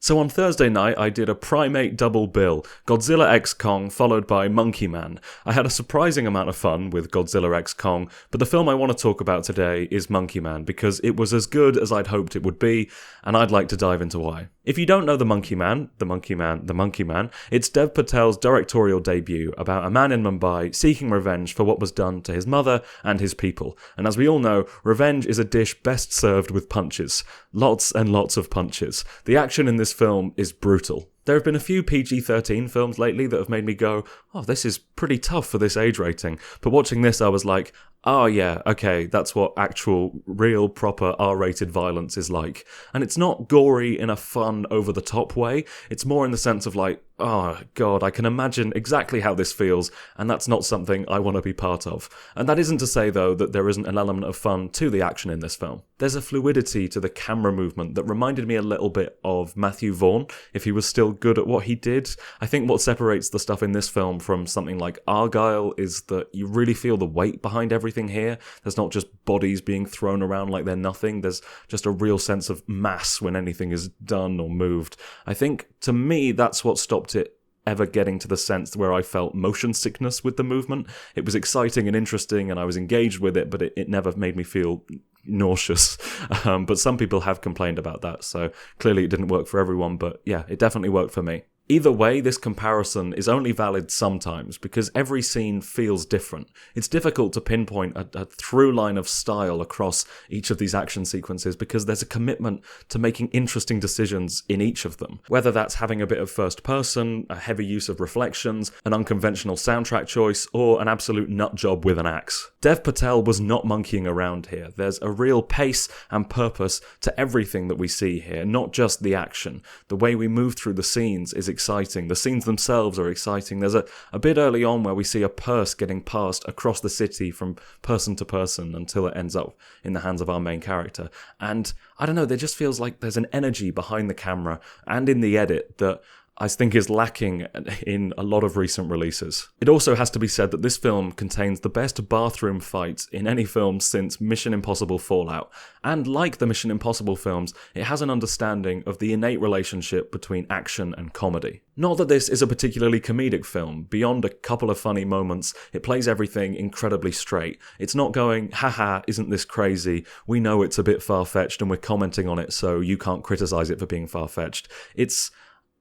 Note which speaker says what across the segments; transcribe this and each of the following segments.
Speaker 1: So on Thursday night, I did a primate double bill, Godzilla x Kong followed by Monkey Man. I had a surprising amount of fun with Godzilla x Kong, but the film I want to talk about today is Monkey Man because it was as good as I'd hoped it would be, and I'd like to dive into why. If you don't know The Monkey Man, it's Dev Patel's directorial debut about a man in Mumbai seeking revenge for what was done to his mother and his people. And as we all know, revenge is a dish best served with punches. Lots and lots of punches. The action in this film is brutal. There have been a few PG-13 films lately that have made me go, oh, this is pretty tough for this age rating. But watching this, I was like, oh yeah, okay, that's what actual, real, proper R-rated violence is like. And it's not gory in a fun, over-the-top way. It's more in the sense of like, oh god, I can imagine exactly how this feels, and that's not something I want to be part of. And that isn't to say, though, that there isn't an element of fun to the action in this film. There's a fluidity to the camera movement that reminded me a little bit of Matthew Vaughn, if he was still good at what he did. I think what separates the stuff in this film from something like Argylle is that you really feel the weight behind everything here. There's not just bodies being thrown around like they're nothing. There's just a real sense of mass when anything is done or moved. I think, to me, that's what stopped it ever getting to the sense where I felt motion sickness with the movement. It was exciting and interesting and I was engaged with it, but it never made me feel nauseous. But some people have complained about that, so clearly it didn't work for everyone, but yeah, it definitely worked for me. Either way, this comparison is only valid sometimes because every scene feels different. It's difficult to pinpoint a through line of style across each of these action sequences because there's a commitment to making interesting decisions in each of them. Whether that's having a bit of first person, a heavy use of reflections, an unconventional soundtrack choice, or an absolute nut job with an axe. Dev Patel was not monkeying around here. There's a real pace and purpose to everything that we see here, not just the action. The way we move through the scenes is exciting. The scenes themselves are exciting. There's a bit early on where we see a purse getting passed across the city from person to person until it ends up in the hands of our main character. And I don't know, there just feels like there's an energy behind the camera and in the edit that I think is lacking in a lot of recent releases. It also has to be said that this film contains the best bathroom fight in any film since Mission Impossible Fallout, and like the Mission Impossible films, it has an understanding of the innate relationship between action and comedy. Not that this is a particularly comedic film. Beyond a couple of funny moments, it plays everything incredibly straight. It's not going, haha, isn't this crazy? We know it's a bit far-fetched and we're commenting on it, so you can't criticize it for being far-fetched.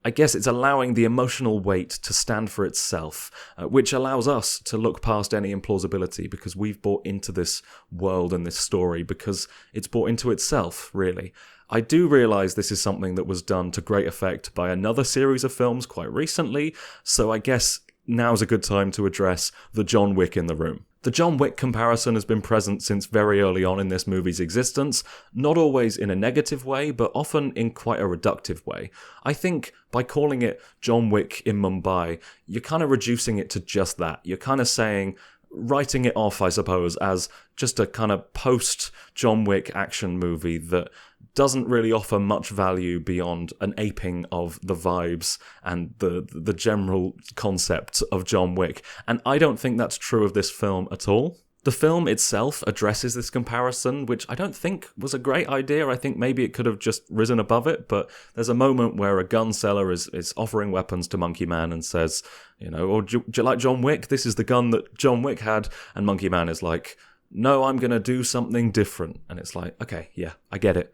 Speaker 1: I guess it's allowing the emotional weight to stand for itself, which allows us to look past any implausibility because we've bought into this world and this story because it's bought into itself, really. I do realise this is something that was done to great effect by another series of films quite recently, so I guess now's a good time to address the John Wick in the room. The John Wick comparison has been present since very early on in this movie's existence, not always in a negative way, but often in quite a reductive way. I think by calling it John Wick in Mumbai, you're kind of reducing it to just that. You're kind of saying, writing it off, I suppose, as just a kind of post-John Wick action movie that doesn't really offer much value beyond an aping of the vibes and the general concept of John Wick. And I don't think that's true of this film at all. The film itself addresses this comparison, which I don't think was a great idea. I think maybe it could have just risen above it, but there's a moment where a gun seller is offering weapons to Monkey Man and says, do you like John Wick? This is the gun that John Wick had. And Monkey Man is like, no, I'm going to do something different. And it's like, okay, yeah, I get it.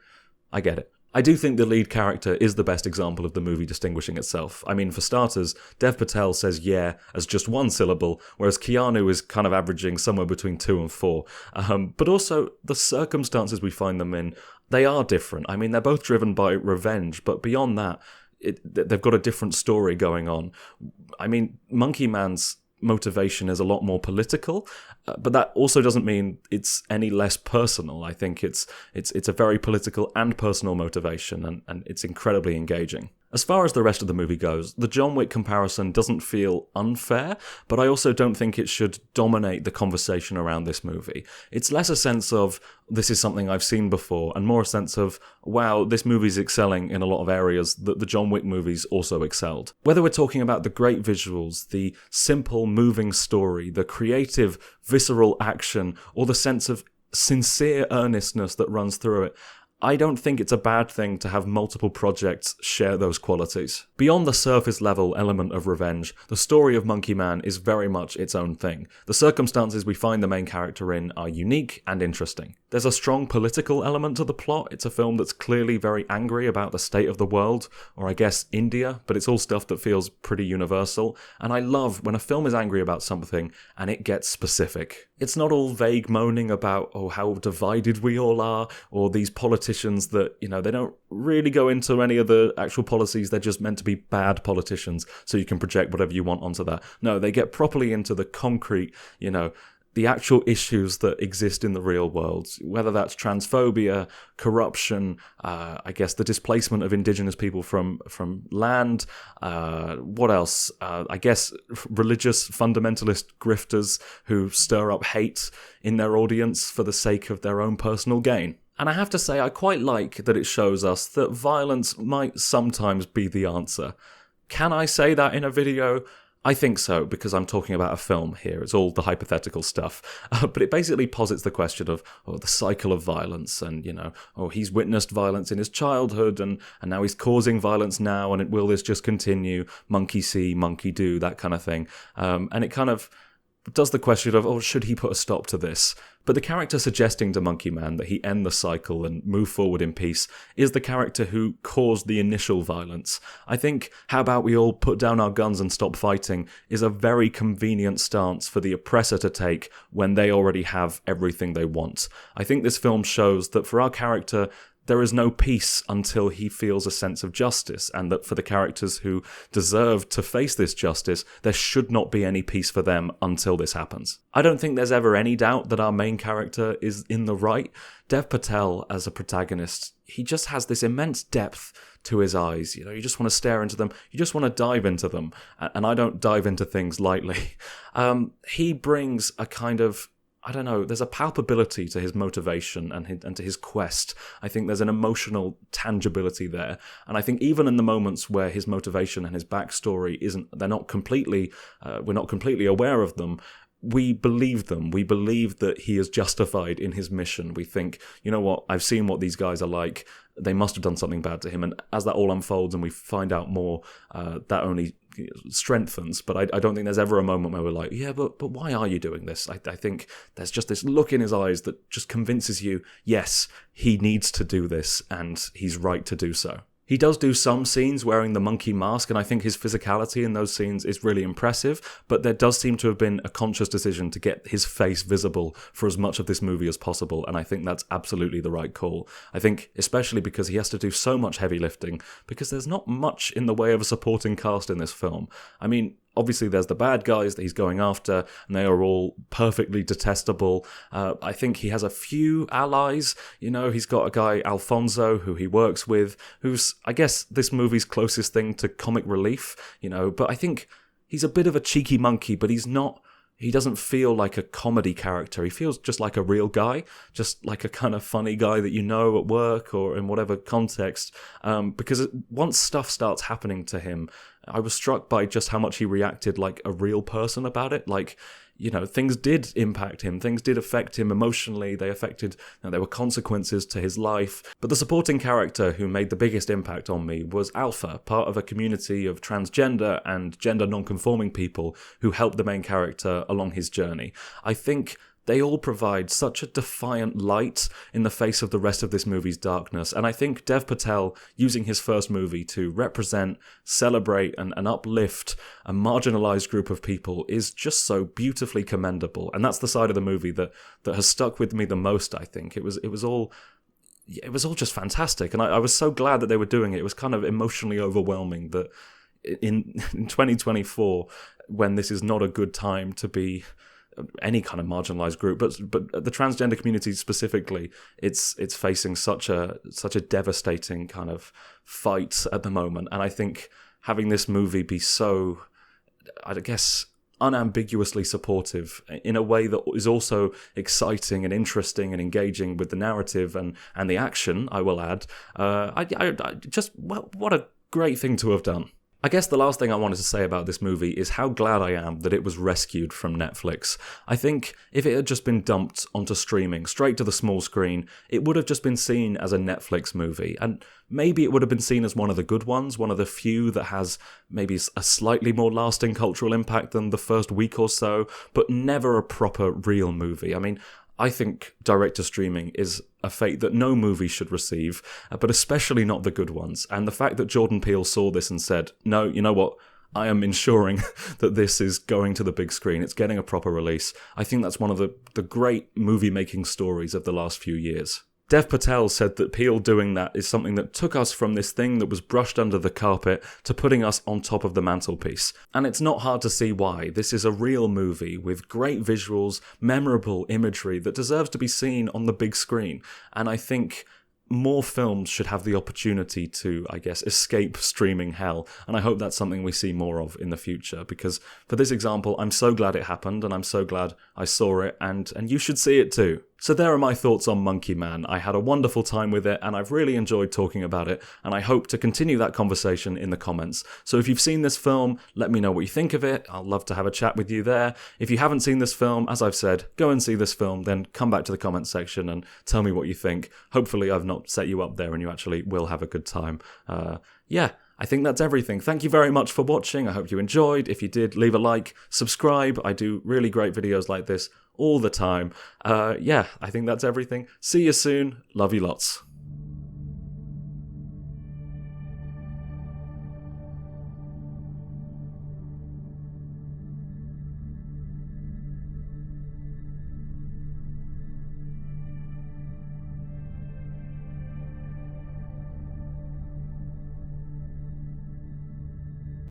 Speaker 1: I do think the lead character is the best example of the movie distinguishing itself. I mean, for starters, Dev Patel says yeah as just one syllable, whereas Keanu is kind of averaging somewhere between 2 and 4. But also, the circumstances we find them in, they are different. I mean, they're both driven by revenge, but beyond that, they've got a different story going on. I mean, Monkey Man's motivation is a lot more political, but that also doesn't mean it's any less personal. I think it's a very political and personal motivation, and it's incredibly engaging. As far as the rest of the movie goes, the John Wick comparison doesn't feel unfair, but I also don't think it should dominate the conversation around this movie. It's less a sense of, this is something I've seen before, and more a sense of, wow, this movie's excelling in a lot of areas that the John Wick movies also excelled. Whether we're talking about the great visuals, the simple, moving story, the creative, visceral action, or the sense of sincere earnestness that runs through it, I don't think it's a bad thing to have multiple projects share those qualities. Beyond the surface level element of revenge, the story of Monkey Man is very much its own thing. The circumstances we find the main character in are unique and interesting. There's a strong political element to the plot. It's a film that's clearly very angry about the state of the world, or I guess India, but it's all stuff that feels pretty universal. And I love when a film is angry about something and it gets specific. It's not all vague moaning about, oh, how divided we all are, or these politicians that, they don't really go into any of the actual policies. They're just meant to be bad politicians, so you can project whatever you want onto that. No, they get properly into the concrete, the actual issues that exist in the real world, whether that's transphobia, corruption, I guess the displacement of indigenous people from land, what else? I guess religious fundamentalist grifters who stir up hate in their audience for the sake of their own personal gain. And I have to say, I quite like that it shows us that violence might sometimes be the answer. Can I say that in a video? I think so, because I'm talking about a film here. It's all the hypothetical stuff. But it basically posits the question of the cycle of violence and, he's witnessed violence in his childhood and now he's causing violence now, and will this just continue? Monkey see, monkey do, that kind of thing. And it kind of does the question of, should he put a stop to this? But the character suggesting to Monkey Man that he end the cycle and move forward in peace is the character who caused the initial violence. I think, how about we all put down our guns and stop fighting, is a very convenient stance for the oppressor to take when they already have everything they want. I think this film shows that for our character, there is no peace until he feels a sense of justice, and that for the characters who deserve to face this justice, there should not be any peace for them until this happens. I don't think there's ever any doubt that our main character is in the right. Dev Patel, as a protagonist, he just has this immense depth to his eyes. You just want to stare into them. You just want to dive into them. And I don't dive into things lightly. He brings a kind of, I don't know, there's a palpability to his motivation and to his quest. I think there's an emotional tangibility there. And I think even in the moments where his motivation and his backstory we're not completely aware of them, we believe them. We believe that he is justified in his mission. We think, you know what, I've seen what these guys are like. They must have done something bad to him. And as that all unfolds and we find out more, that only strengthens. But I don't think there's ever a moment where we're like, yeah, but why are you doing this? I think there's just this look in his eyes that just convinces you, yes, he needs to do this and he's right to do so. He does do some scenes wearing the monkey mask, and I think his physicality in those scenes is really impressive, but there does seem to have been a conscious decision to get his face visible for as much of this movie as possible, and I think that's absolutely the right call. I think especially because he has to do so much heavy lifting, because there's not much in the way of a supporting cast in this film. I mean, obviously there's the bad guys that he's going after, and they are all perfectly detestable. I think he has a few allies. He's got a guy, Alfonso, who he works with, who's, I guess, this movie's closest thing to comic relief, but I think he's a bit of a cheeky monkey, but he doesn't feel like a comedy character. He feels just like a real guy, just like a kind of funny guy that at work or in whatever context. Because once stuff starts happening to him, I was struck by just how much he reacted like a real person about it. Like, things did impact him. Things did affect him emotionally. They affected, there were consequences to his life. But the supporting character who made the biggest impact on me was Alpha, part of a community of transgender and gender non-conforming people who helped the main character along his journey. I think they all provide such a defiant light in the face of the rest of this movie's darkness. And I think Dev Patel, using his first movie to represent, celebrate, and uplift a marginalized group of people is just so beautifully commendable. And that's the side of the movie that has stuck with me the most, I think. It was all just fantastic. And I was so glad that they were doing it. It was kind of emotionally overwhelming that in 2024, when this is not a good time to be any kind of marginalized group, but the transgender community specifically, it's facing such a devastating kind of fight at the moment. And I think having this movie be so, I guess, unambiguously supportive in a way that is also exciting and interesting and engaging with the narrative and the action, I will add, what a great thing to have done. I guess the last thing I wanted to say about this movie is how glad I am that it was rescued from Netflix. I think if it had just been dumped onto streaming, straight to the small screen, it would have just been seen as a Netflix movie, and maybe it would have been seen as one of the good ones, one of the few that has maybe a slightly more lasting cultural impact than the first week or so, but never a proper real movie. I mean, I think direct-to-streaming is a fate that no movie should receive, but especially not the good ones. And the fact that Jordan Peele saw this and said, no, you know what, I am ensuring that this is going to the big screen, it's getting a proper release. I think that's one of the great movie-making stories of the last few years. Dev Patel said that Peele doing that is something that took us from this thing that was brushed under the carpet to putting us on top of the mantelpiece. And it's not hard to see why. This is a real movie with great visuals, memorable imagery that deserves to be seen on the big screen. And I think more films should have the opportunity to, I guess, escape streaming hell. And I hope that's something we see more of in the future, because for this example, I'm so glad it happened, and I'm so glad I saw it, and you should see it too. So there are my thoughts on Monkey Man. I had a wonderful time with it, and I've really enjoyed talking about it, and I hope to continue that conversation in the comments. So if you've seen this film, let me know what you think of it. I'll love to have a chat with you there. If you haven't seen this film, as I've said, go and see this film, then come back to the comments section and tell me what you think. Hopefully I've not set you up there and you actually will have a good time. Yeah, I think that's everything. Thank you very much for watching. I hope you enjoyed. If you did, leave a like, subscribe. I do really great videos like this all the time. Yeah, I think that's everything. See you soon. Love you lots.